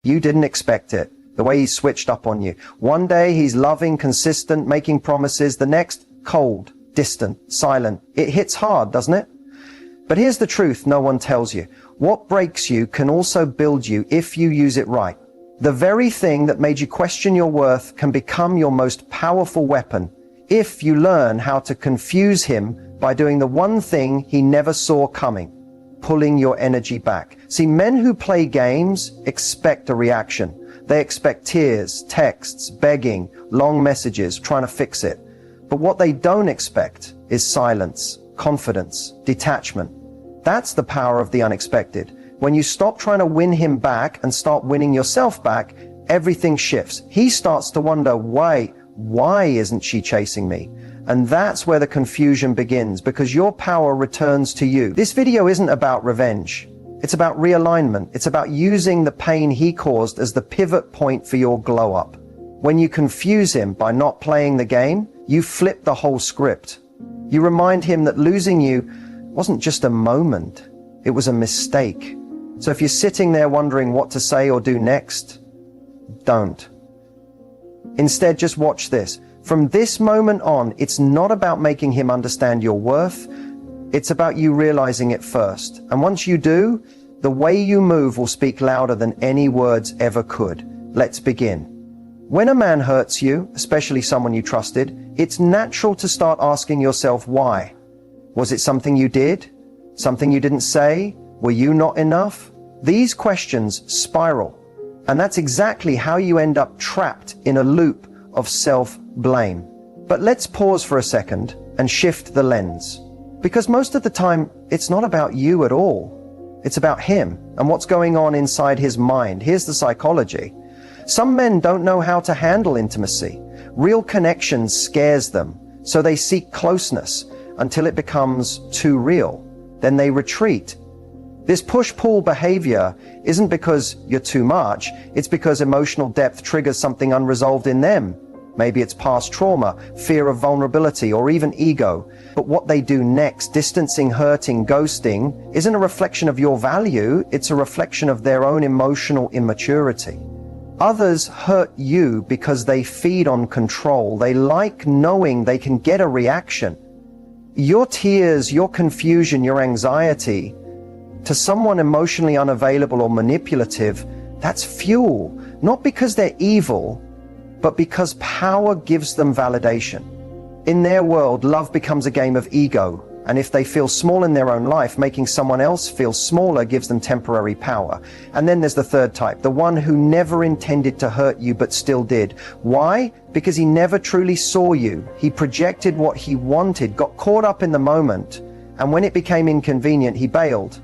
You didn't expect it. The way he switched up on you. One day he's loving, consistent, making promises. The next, cold, distant, silent. It hits hard, doesn't it? But here's the truth no one tells you. What breaks you can also build you if you use it right. The very thing that made you question your worth can become your most powerful weapon if you learn how to confuse him by doing the one thing he never saw coming, pulling your energy back. See, men who play games expect a reaction. They expect tears, texts, begging, long messages, trying to fix it. But what they don't expect is silence, confidence, detachment. That's the power of the unexpected. When you stop trying to win him back and start winning yourself back, everything shifts. He starts to wonder, why isn't she chasing me? And that's where the confusion begins, because your power returns to you. This video isn't about revenge. It's about realignment. It's about using the pain he caused as the pivot point for your glow up. When you confuse him by not playing the game, you flip the whole script. You remind him that losing you wasn't just a moment, it was a mistake. So if you're sitting there wondering what to say or do next, don't. Instead, just watch this. From this moment on, it's not about making him understand your worth. It's about you realizing it first. And once you do, the way you move will speak louder than any words ever could. Let's begin. When a man hurts you, especially someone you trusted, it's natural to start asking yourself why. Was it something you did? Something you didn't say? Were you not enough? These questions spiral. And that's exactly how you end up trapped in a loop of self-blame. But let's pause for a second and shift the lens. Because most of the time, it's not about you at all. It's about him and what's going on inside his mind. Here's the psychology. Some men don't know how to handle intimacy. Real connection scares them, so they seek closeness until it becomes too real. Then they retreat. This push-pull behavior isn't because you're too much, it's because emotional depth triggers something unresolved in them. Maybe it's past trauma, fear of vulnerability, or even ego. But what they do next, distancing, hurting, ghosting, isn't a reflection of your value, it's a reflection of their own emotional immaturity. Others hurt you because they feed on control. They like knowing they can get a reaction. Your tears, your confusion, your anxiety, to someone emotionally unavailable or manipulative, that's fuel. Not because they're evil, but because power gives them validation. In their world, love becomes a game of ego. And if they feel small in their own life, making someone else feel smaller gives them temporary power. And then there's the third type, the one who never intended to hurt you but still did. Why? Because he never truly saw you. He projected what he wanted, got caught up in the moment, and when it became inconvenient, he bailed.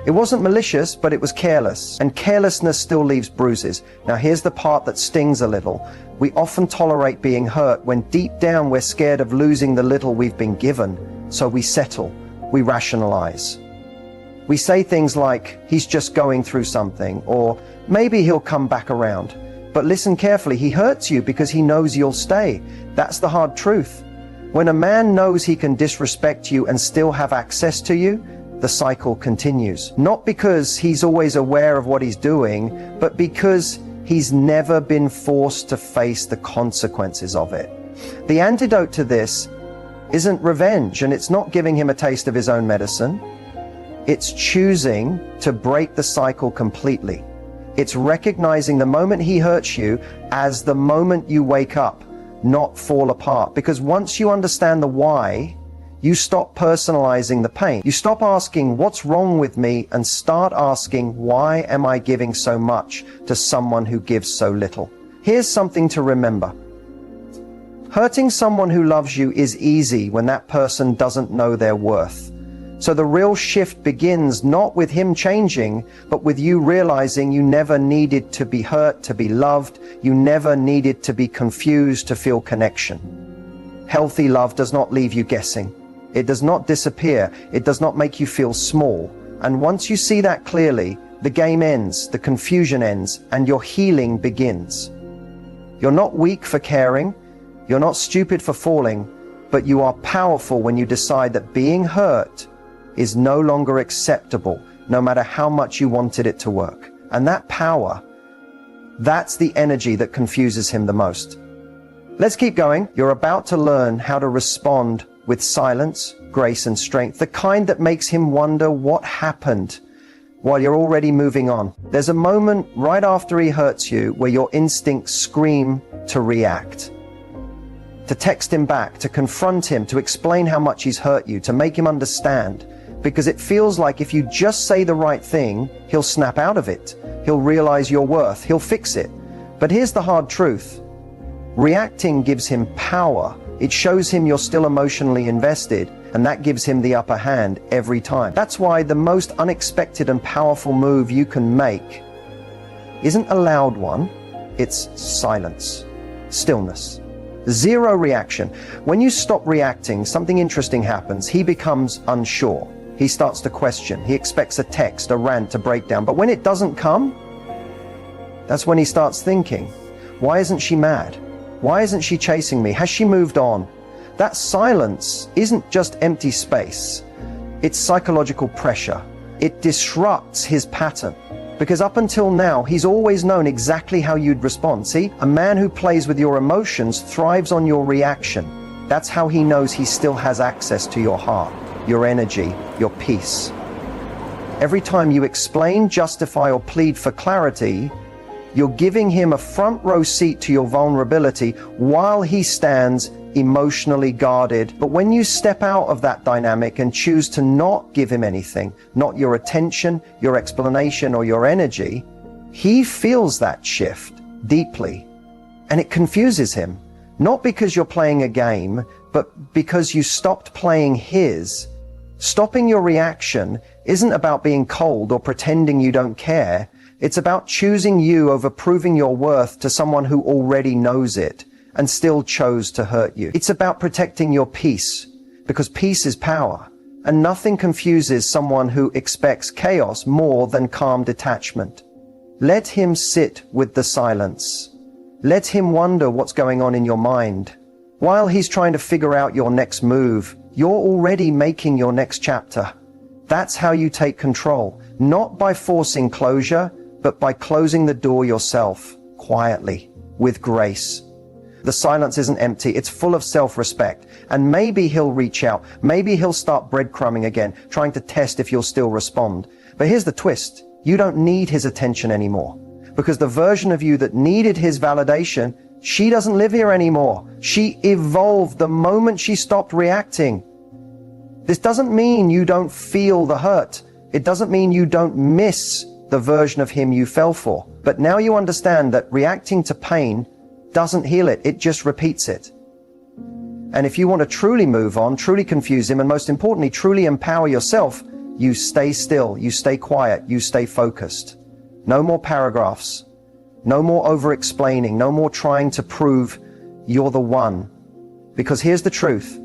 It wasn't malicious, but it was careless, and carelessness still leaves bruises. Now here's the part that stings a little. We often tolerate being hurt when deep down we're scared of losing the little we've been given. So we settle, we rationalize. We say things like, he's just going through something, or maybe he'll come back around. But listen carefully, he hurts you because he knows you'll stay. That's the hard truth. When a man knows he can disrespect you and still have access to you, the cycle continues. Not because he's always aware of what he's doing, but because he's never been forced to face the consequences of it. The antidote to this isn't revenge, and it's not giving him a taste of his own medicine. It's choosing to break the cycle completely. It's recognizing the moment he hurts you as the moment you wake up, not fall apart. Because once you understand the why, you stop personalizing the pain. You stop asking, what's wrong with me, and start asking, why am I giving so much to someone who gives so little? Here's something to remember. Hurting someone who loves you is easy when that person doesn't know their worth. So the real shift begins not with him changing, but with you realizing you never needed to be hurt to be loved. You never needed to be confused to feel connection. Healthy love does not leave you guessing. It does not disappear. It does not make you feel small. And once you see that clearly, the game ends, the confusion ends, and your healing begins. You're not weak for caring. You're not stupid for falling, but you are powerful when you decide that being hurt is no longer acceptable, no matter how much you wanted it to work. And that power, That's the energy that confuses him the most. Let's keep going. You're about to learn how to respond with silence, grace, and strength, the kind that makes him wonder what happened while you're already moving on. There's a moment right after he hurts you where your instincts scream to react, to text him back, to confront him, to explain how much he's hurt you, to make him understand, because it feels like if you just say the right thing, he'll snap out of it. He'll realize your worth. He'll fix it. But here's the hard truth. Reacting gives him power. It shows him you're still emotionally invested, and that gives him the upper hand every time. That's why the most unexpected and powerful move you can make isn't a loud one, it's silence, stillness, zero reaction. When you stop reacting, something interesting happens. He becomes unsure. He starts to question. He expects a text, a rant, a breakdown. But when it doesn't come, that's when he starts thinking, why isn't she mad? Why isn't she chasing me? Has she moved on? That silence isn't just empty space. It's psychological pressure. It disrupts his pattern. Because up until now, he's always known exactly how you'd respond. See, a man who plays with your emotions thrives on your reaction. That's how he knows he still has access to your heart, your energy, your peace. Every time you explain, justify, or plead for clarity, you're giving him a front row seat to your vulnerability while he stands emotionally guarded. But when you step out of that dynamic and choose to not give him anything, not your attention, your explanation, or your energy, he feels that shift deeply. And it confuses him, not because you're playing a game, but because you stopped playing his. Stopping your reaction isn't about being cold or pretending you don't care. It's about choosing you over proving your worth to someone who already knows it and still chose to hurt you. It's about protecting your peace, because peace is power, and nothing confuses someone who expects chaos more than calm detachment. Let him sit with the silence. Let him wonder what's going on in your mind. While he's trying to figure out your next move, you're already making your next chapter. That's how you take control, not by forcing closure, but by closing the door yourself, quietly, with grace. The silence isn't empty, it's full of self-respect. And maybe he'll reach out, maybe he'll start breadcrumbing again, trying to test if you'll still respond. But here's the twist, you don't need his attention anymore. Because the version of you that needed his validation, she doesn't live here anymore. She evolved the moment she stopped reacting. This doesn't mean you don't feel the hurt. It doesn't mean you don't miss the version of him you fell for. But now you understand that reacting to pain doesn't heal it, it just repeats it. And if you want to truly move on, truly confuse him, and most importantly, truly empower yourself, you stay still, you stay quiet, you stay focused. No more paragraphs, no more over-explaining, no more trying to prove you're the one. Because here's the truth,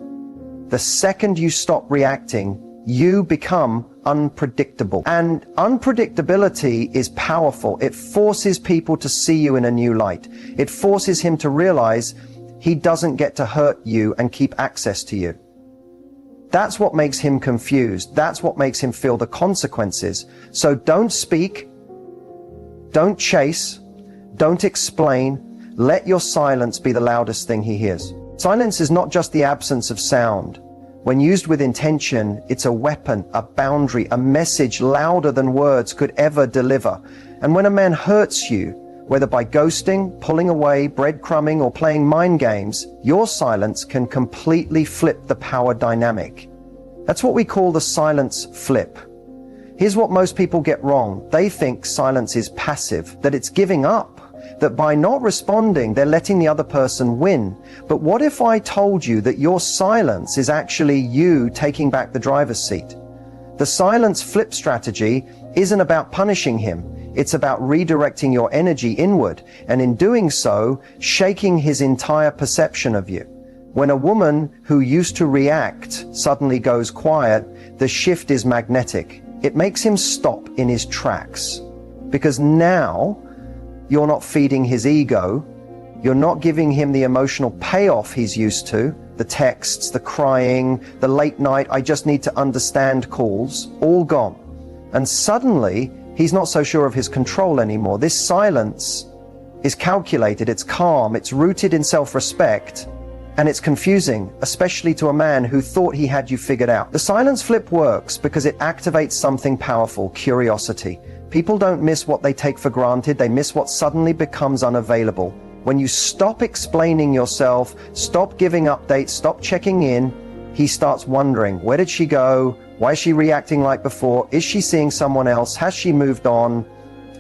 the second you stop reacting, you become unpredictable. And unpredictability is powerful. It forces people to see you in a new light. It forces him to realize he doesn't get to hurt you and keep access to you. That's what makes him confused. That's what makes him feel the consequences. So don't speak, don't chase, don't explain. Let your silence be the loudest thing he hears. Silence is not just the absence of sound. When used with intention, it's a weapon, a boundary, a message louder than words could ever deliver. And when a man hurts you, whether by ghosting, pulling away, breadcrumbing, or playing mind games, your silence can completely flip the power dynamic. That's what we call the silence flip. Here's what most people get wrong. They think silence is passive, that it's giving up, that by not responding, they're letting the other person win. But what if I told you that your silence is actually you taking back the driver's seat? The silence flip strategy isn't about punishing him. It's about redirecting your energy inward, and in doing so, shaking his entire perception of you. When a woman who used to react suddenly goes quiet, the shift is magnetic. It makes him stop in his tracks. Because now, you're not feeding his ego. You're not giving him the emotional payoff he's used to. The texts, the crying, the late night, I just need to understand calls, all gone. And suddenly, he's not so sure of his control anymore. This silence is calculated, it's calm, it's rooted in self-respect, and it's confusing, especially to a man who thought he had you figured out. The silence flip works because it activates something powerful, curiosity. People don't miss what they take for granted, they miss what suddenly becomes unavailable. When you stop explaining yourself, stop giving updates, stop checking in, he starts wondering, where did she go? Why is she reacting like before? Is she seeing someone else? Has she moved on?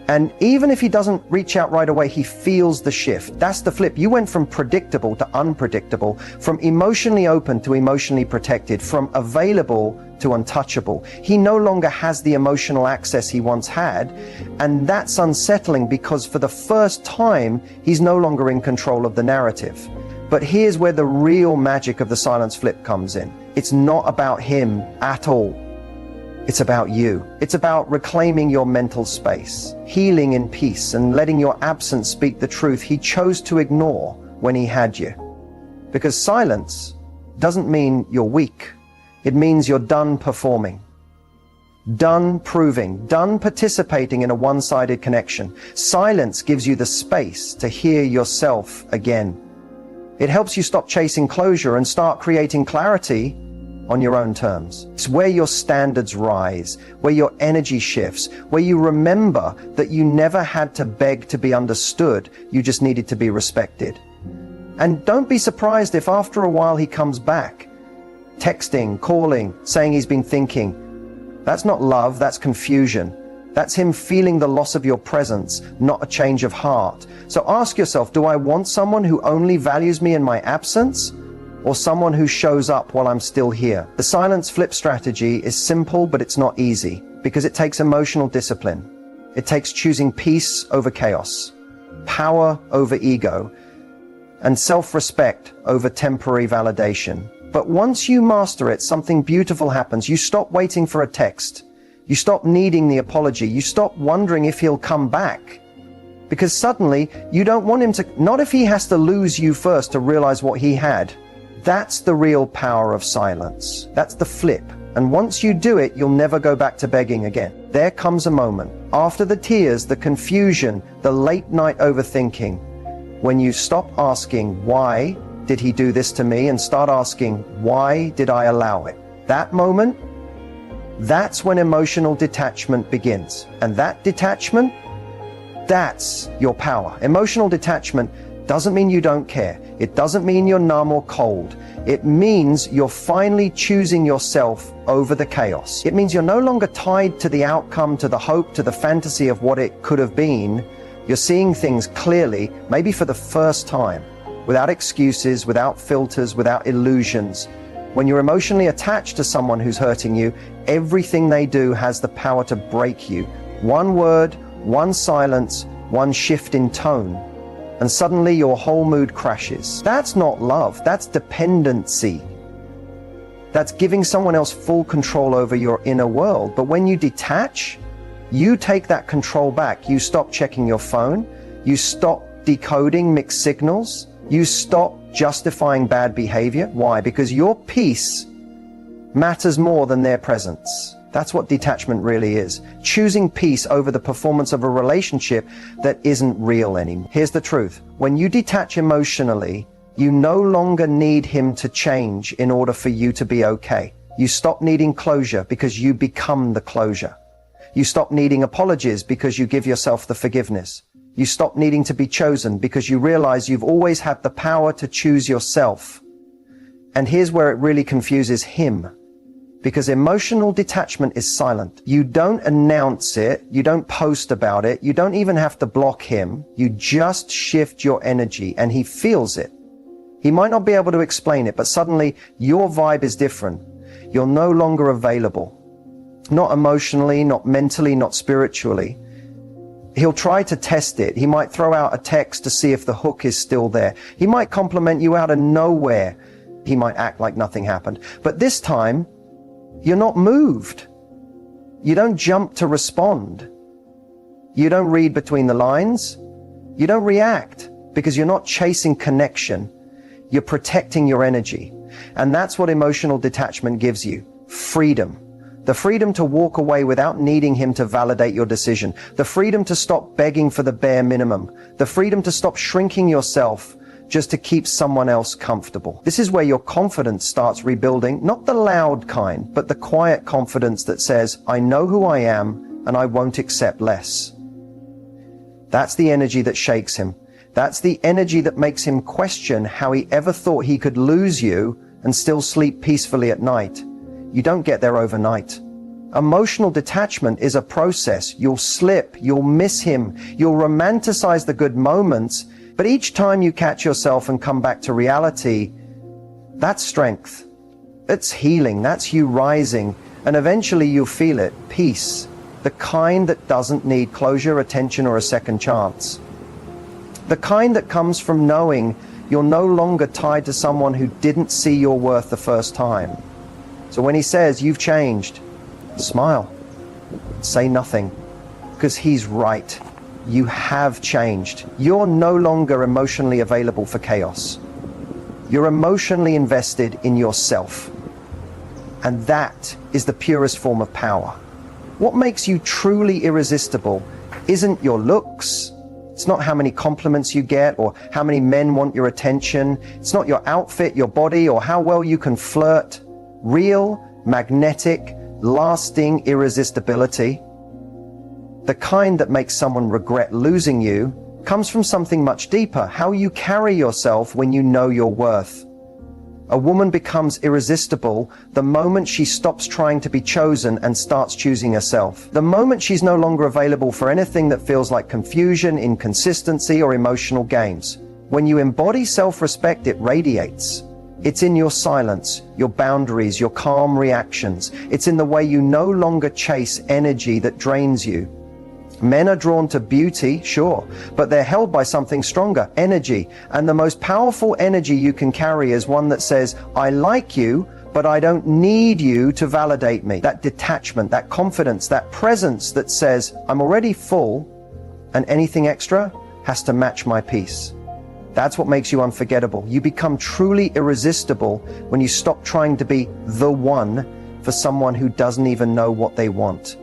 And even if he doesn't reach out right away, he feels the shift. That's the flip. You went from predictable to unpredictable, from emotionally open to emotionally protected, from available to untouchable. He no longer has the emotional access he once had, and that's unsettling because for the first time, he's no longer in control of the narrative. But here's where the real magic of the silence flip comes in. It's not about him at all. It's about you. It's about reclaiming your mental space, healing in peace, and letting your absence speak the truth he chose to ignore when he had you. Because silence doesn't mean you're weak. It means you're done performing, done proving, done participating in a one-sided connection. Silence gives you the space to hear yourself again. It helps you stop chasing closure and start creating clarity on your own terms. It's where your standards rise, where your energy shifts, where you remember that you never had to beg to be understood, you just needed to be respected. And don't be surprised if after a while he comes back, texting, calling, saying he's been thinking. That's not love, that's confusion. That's him feeling the loss of your presence, not a change of heart. So ask yourself, do I want someone who only values me in my absence? Or someone who shows up while I'm still here? The silence flip strategy is simple, but it's not easy because it takes emotional discipline. It takes choosing peace over chaos, power over ego, and self-respect over temporary validation. But once you master it, something beautiful happens. You stop waiting for a text. You stop needing the apology. You stop wondering if he'll come back. Because suddenly you don't want him to, not if he has to lose you first to realize what he had. That's the real power of silence. That's the flip. And once you do it, you'll never go back to begging again. There comes a moment, after the tears, the confusion, the late night overthinking, when you stop asking, why did he do this to me? And start asking, why did I allow it? That moment, that's when emotional detachment begins. And that detachment, that's your power. Emotional detachment doesn't mean you don't care. It doesn't mean you're numb or cold. It means you're finally choosing yourself over the chaos. It means you're no longer tied to the outcome, to the hope, to the fantasy of what it could have been. You're seeing things clearly, maybe for the first time, without excuses, without filters, without illusions. When you're emotionally attached to someone who's hurting you, everything they do has the power to break you. One word, one silence, one shift in tone, and suddenly your whole mood crashes. That's not love, that's dependency. That's giving someone else full control over your inner world. But when you detach, you take that control back. You stop checking your phone, you stop decoding mixed signals, you stop justifying bad behavior. Why? Because your peace matters more than their presence. That's what detachment really is. Choosing peace over the performance of a relationship that isn't real anymore. Here's the truth. When you detach emotionally, you no longer need him to change in order for you to be okay. You stop needing closure because you become the closure. You stop needing apologies because you give yourself the forgiveness. You stop needing to be chosen because you realize you've always had the power to choose yourself. And here's where it really confuses him. Because emotional detachment is silent. You don't announce it, you don't post about it, you don't even have to block him. You just shift your energy and he feels it. He might not be able to explain it, but suddenly your vibe is different. You're no longer available. Not emotionally, not mentally, not spiritually. He'll try to test it. He might throw out a text to see if the hook is still there. He might compliment you out of nowhere. He might act like nothing happened. But this time, you're not moved. You don't jump to respond. You don't read between the lines. You don't react because you're not chasing connection. You're protecting your energy. And that's what emotional detachment gives you. Freedom. The freedom to walk away without needing him to validate your decision. The freedom to stop begging for the bare minimum. The freedom to stop shrinking yourself just to keep someone else comfortable. This is where your confidence starts rebuilding, not the loud kind, but the quiet confidence that says, I know who I am and I won't accept less. That's the energy that shakes him. That's the energy that makes him question how he ever thought he could lose you and still sleep peacefully at night. You don't get there overnight. Emotional detachment is a process. You'll slip, you'll miss him, you'll romanticize the good moments, but each time you catch yourself and come back to reality, that's strength. It's healing, that's you rising, and eventually you'll feel it, peace, the kind that doesn't need closure, attention, or a second chance. The kind that comes from knowing you're no longer tied to someone who didn't see your worth the first time. So when he says, you've changed, smile, say nothing, because he's right. You have changed. You're no longer emotionally available for chaos. You're emotionally invested in yourself. And that is the purest form of power. What makes you truly irresistible isn't your looks. It's not how many compliments you get or how many men want your attention. It's not your outfit, your body, or how well you can flirt. Real, magnetic, lasting irresistibility, the kind that makes someone regret losing you, comes from something much deeper, how you carry yourself when you know your worth. A woman becomes irresistible the moment she stops trying to be chosen and starts choosing herself. The moment she's no longer available for anything that feels like confusion, inconsistency, or emotional games. When you embody self-respect, it radiates. It's in your silence, your boundaries, your calm reactions. It's in the way you no longer chase energy that drains you. Men are drawn to beauty, sure, but they're held by something stronger, energy. And the most powerful energy you can carry is one that says, I like you, but I don't need you to validate me. That detachment, that confidence, that presence that says, I'm already full, and anything extra has to match my peace. That's what makes you unforgettable. You become truly irresistible when you stop trying to be the one for someone who doesn't even know what they want.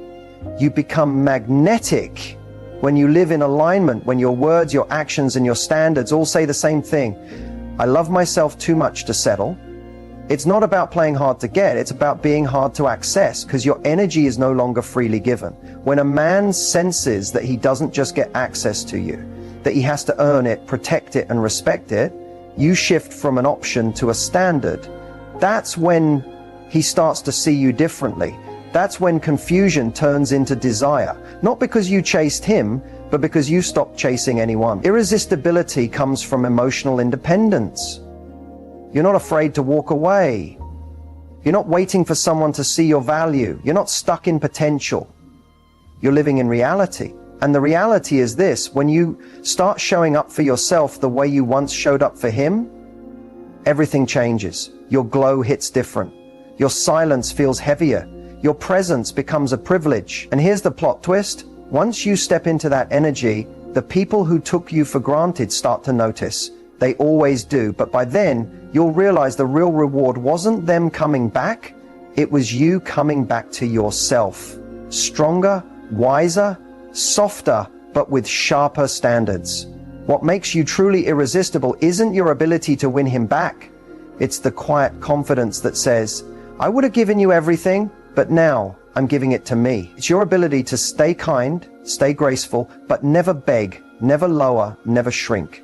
You become magnetic when you live in alignment, when your words, your actions, and your standards all say the same thing. I love myself too much to settle. It's not about playing hard to get, it's about being hard to access, because your energy is no longer freely given. When a man senses that he doesn't just get access to you, that he has to earn it, protect it, and respect it, you shift from an option to a standard. That's when he starts to see you differently. That's when confusion turns into desire. Not because you chased him, but because you stopped chasing anyone. Irresistibility comes from emotional independence. You're not afraid to walk away. You're not waiting for someone to see your value. You're not stuck in potential. You're living in reality. And the reality is this: when you start showing up for yourself the way you once showed up for him, everything changes. Your glow hits different. Your silence feels heavier. Your presence becomes a privilege. And here's the plot twist. Once you step into that energy, the people who took you for granted start to notice. They always do. But by then, you'll realize the real reward wasn't them coming back. It was you coming back to yourself. Stronger, wiser, softer, but with sharper standards. What makes you truly irresistible isn't your ability to win him back. It's the quiet confidence that says, I would have given you everything, but now I'm giving it to me. It's your ability to stay kind, stay graceful, but never beg, never lower, never shrink.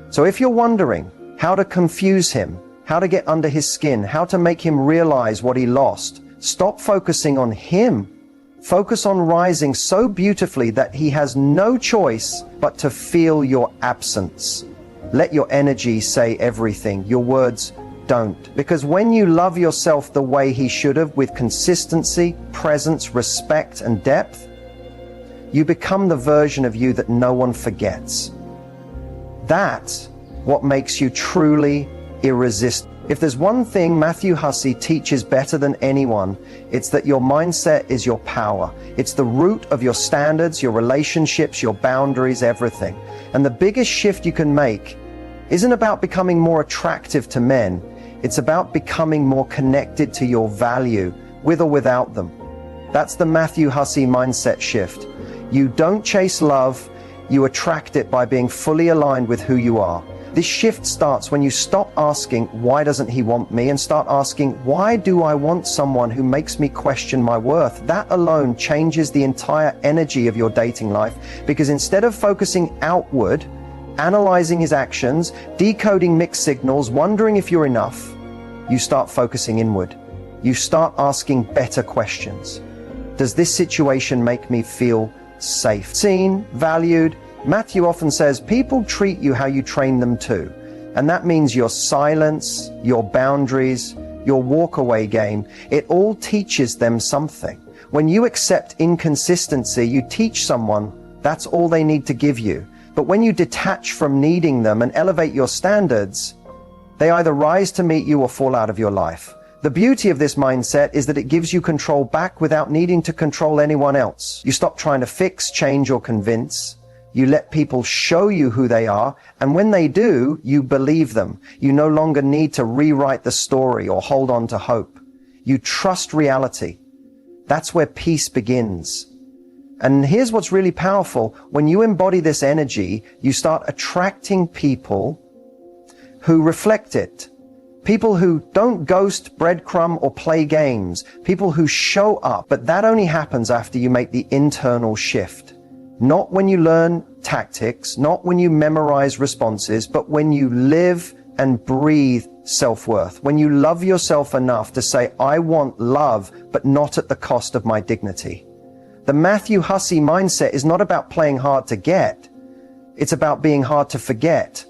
So if you're wondering how to confuse him, how to get under his skin, how to make him realize what he lost, stop focusing on him. Focus on rising so beautifully that he has no choice but to feel your absence. Let your energy say everything. Your words don't. Because when you love yourself the way he should have, with consistency, presence, respect, and depth, you become the version of you that no one forgets. That's what makes you truly irresistible. If there's one thing Matthew Hussey teaches better than anyone, it's that your mindset is your power. It's the root of your standards, your relationships, your boundaries, everything. And the biggest shift you can make isn't about becoming more attractive to men. It's about becoming more connected to your value, with or without them. That's the Matthew Hussey mindset shift. You don't chase love, you attract it by being fully aligned with who you are. This shift starts when you stop asking, why doesn't he want me? And start asking, why do I want someone who makes me question my worth? That alone changes the entire energy of your dating life, because instead of focusing outward, analyzing his actions, decoding mixed signals, wondering if you're enough, you start focusing inward. You start asking better questions. Does this situation make me feel safe, seen, valued? Matthew often says, people treat you how you train them to. And that means your silence, your boundaries, your walk-away game, it all teaches them something. When you accept inconsistency, you teach someone that's all they need to give you. But when you detach from needing them and elevate your standards, they either rise to meet you or fall out of your life. The beauty of this mindset is that it gives you control back without needing to control anyone else. You stop trying to fix, change, or convince. You let people show you who they are, and when they do, you believe them. You no longer need to rewrite the story or hold on to hope. You trust reality. That's where peace begins. And here's what's really powerful. When you embody this energy, you start attracting people who reflect it. People who don't ghost, breadcrumb, or play games. People who show up. But that only happens after you make the internal shift. Not when you learn tactics, not when you memorize responses, but when you live and breathe self-worth. When you love yourself enough to say, I want love, but not at the cost of my dignity. The Matthew Hussey mindset is not about playing hard to get. It's about being hard to forget,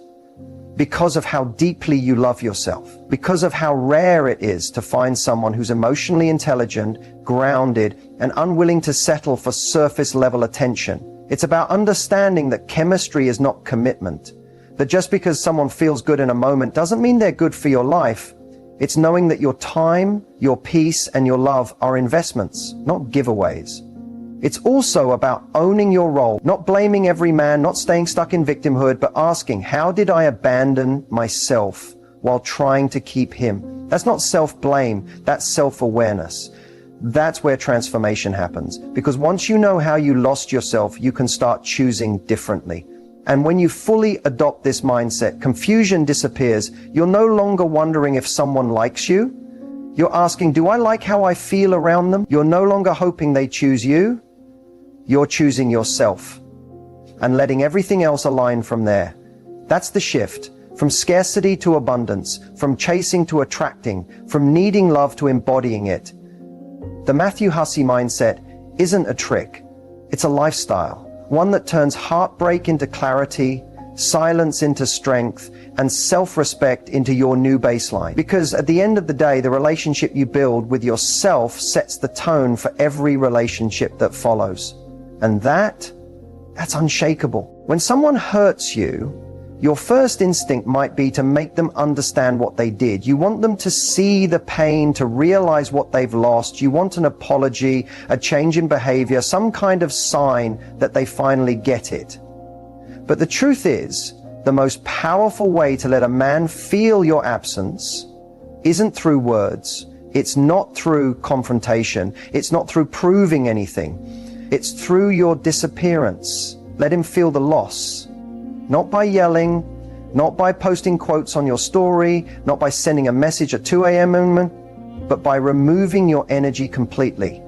because of how deeply you love yourself, because of how rare it is to find someone who's emotionally intelligent, grounded, and unwilling to settle for surface-level attention. It's about understanding that chemistry is not commitment, that just because someone feels good in a moment doesn't mean they're good for your life. It's knowing that your time, your peace, and your love are investments, not giveaways. It's also about owning your role, not blaming every man, not staying stuck in victimhood, but asking, how did I abandon myself while trying to keep him? That's not self-blame, that's self-awareness. That's where transformation happens. Because once you know how you lost yourself, you can start choosing differently. And when you fully adopt this mindset, confusion disappears. You're no longer wondering if someone likes you. You're asking, do I like how I feel around them? You're no longer hoping they choose you. You're choosing yourself and letting everything else align from there. That's the shift. From scarcity to abundance, from chasing to attracting, from needing love to embodying it. The Matthew Hussey mindset isn't a trick. It's a lifestyle, one that turns heartbreak into clarity, silence into strength, and self-respect into your new baseline. Because at the end of the day, the relationship you build with yourself sets the tone for every relationship that follows. And that's unshakable. When someone hurts you, your first instinct might be to make them understand what they did. You want them to see the pain, to realize what they've lost. You want an apology, a change in behavior, some kind of sign that they finally get it. But the truth is, the most powerful way to let a man feel your absence isn't through words. It's not through confrontation. It's not through proving anything. It's through your disappearance. Let him feel the loss. Not by yelling, not by posting quotes on your story, not by sending a message at 2 a.m., but by removing your energy completely.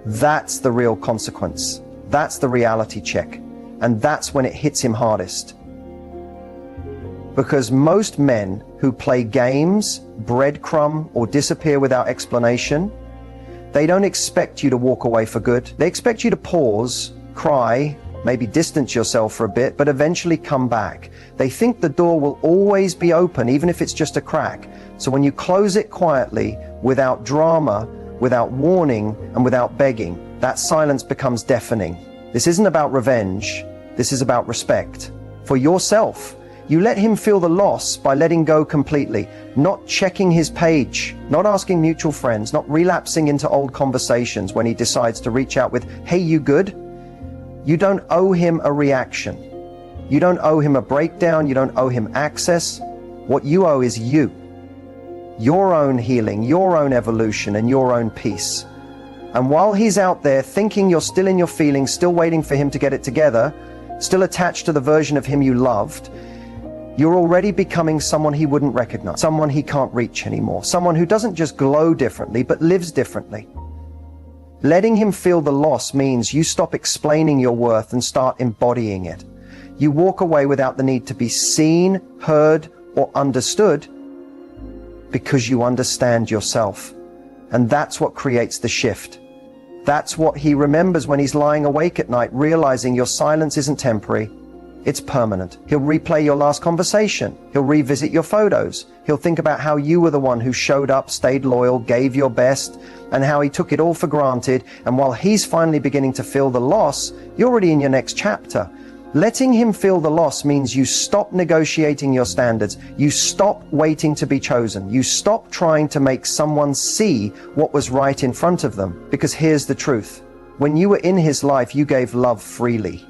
That's the real consequence. That's the reality check. And that's when it hits him hardest. Because most men who play games, breadcrumb, or disappear without explanation, they don't expect you to walk away for good. They expect you to pause, cry, maybe distance yourself for a bit, but eventually come back. They think the door will always be open, even if it's just a crack. So when you close it quietly, without drama, without warning, and without begging, that silence becomes deafening. This isn't about revenge. This is about respect for yourself. You let him feel the loss by letting go completely, not checking his page, not asking mutual friends, not relapsing into old conversations when he decides to reach out with, hey, you good? You don't owe him a reaction. You don't owe him a breakdown. You don't owe him access. What you owe is you. Your own healing, your own evolution, and your own peace. And while he's out there thinking you're still in your feelings, still waiting for him to get it together, still attached to the version of him you loved, you're already becoming someone he wouldn't recognize, someone he can't reach anymore, someone who doesn't just glow differently, but lives differently. Letting him feel the loss means you stop explaining your worth and start embodying it. You walk away without the need to be seen, heard, or understood, because you understand yourself. And that's what creates the shift. That's what he remembers when he's lying awake at night, realizing your silence isn't temporary, it's permanent. He'll replay your last conversation. He'll revisit your photos. He'll think about how you were the one who showed up, stayed loyal, gave your best, and how he took it all for granted. And while he's finally beginning to feel the loss, you're already in your next chapter. Letting him feel the loss means you stop negotiating your standards. You stop waiting to be chosen. You stop trying to make someone see what was right in front of them. Because here's the truth. When you were in his life, you gave love freely.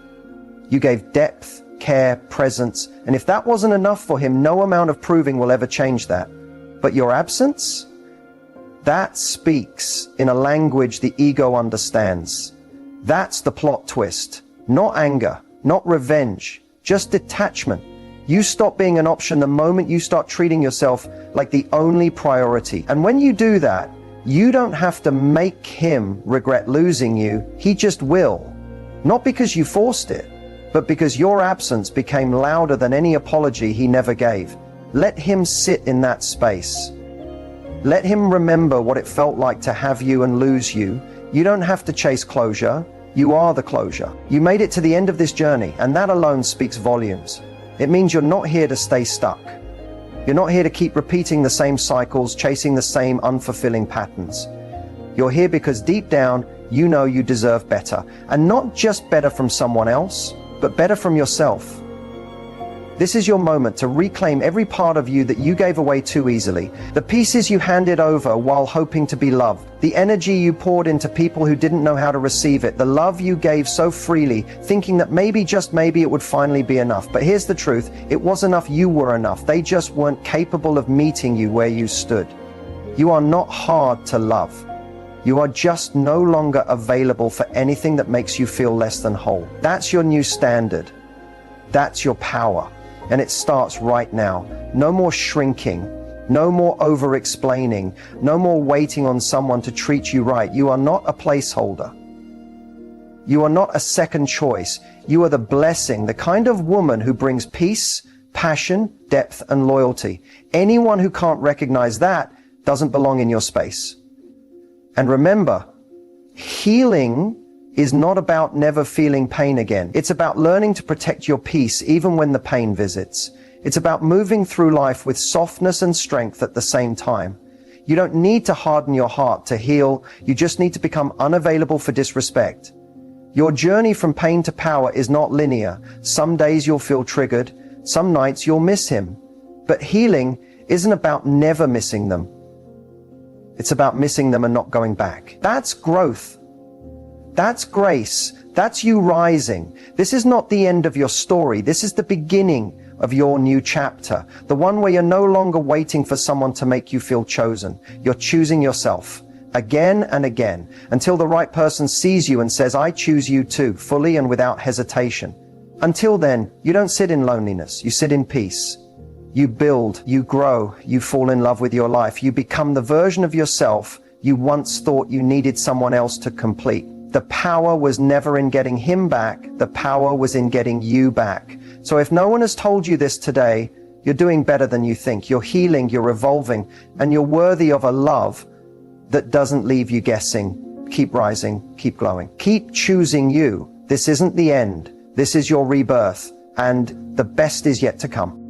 You gave depth, care, presence, and if that wasn't enough for him, no amount of proving will ever change that. But your absence? That speaks in a language the ego understands. That's the plot twist. Not anger, not revenge, just detachment. You stop being an option the moment you start treating yourself like the only priority. And when you do that, you don't have to make him regret losing you. He just will. Not because you forced it, but because your absence became louder than any apology he never gave. Let him sit in that space. Let him remember what it felt like to have you and lose you. You don't have to chase closure. You are the closure. You made it to the end of this journey, and that alone speaks volumes. It means you're not here to stay stuck. You're not here to keep repeating the same cycles, chasing the same unfulfilling patterns. You're here because deep down, you know you deserve better. And not just better from someone else, but better from yourself. This is your moment to reclaim every part of you that you gave away too easily. The pieces you handed over while hoping to be loved. The energy you poured into people who didn't know how to receive it. The love you gave so freely, thinking that maybe, just maybe, it would finally be enough. But here's the truth. It was enough. You were enough. They just weren't capable of meeting you where you stood. You are not hard to love. You are just no longer available for anything that makes you feel less than whole. That's your new standard. That's your power. And it starts right now. No more shrinking. No more over-explaining. No more waiting on someone to treat you right. You are not a placeholder. You are not a second choice. You are the blessing, the kind of woman who brings peace, passion, depth, and loyalty. Anyone who can't recognize that doesn't belong in your space. And remember, healing is not about never feeling pain again. It's about learning to protect your peace even when the pain visits. It's about moving through life with softness and strength at the same time. You don't need to harden your heart to heal. You just need to become unavailable for disrespect. Your journey from pain to power is not linear. Some days you'll feel triggered. Some nights you'll miss him. But healing isn't about never missing them. It's about missing them and not going back. That's growth. That's grace. That's you rising. This is not the end of your story. This is the beginning of your new chapter. The one where you're no longer waiting for someone to make you feel chosen. You're choosing yourself again and again until the right person sees you and says, I choose you too, fully and without hesitation. Until then, you don't sit in loneliness. You sit in peace. You build, you grow, you fall in love with your life. You become the version of yourself you once thought you needed someone else to complete. The power was never in getting him back. The power was in getting you back. So if no one has told you this today, you're doing better than you think. You're healing, you're evolving, and you're worthy of a love that doesn't leave you guessing. Keep rising, keep glowing. Keep choosing you. This isn't the end. This is your rebirth, and the best is yet to come.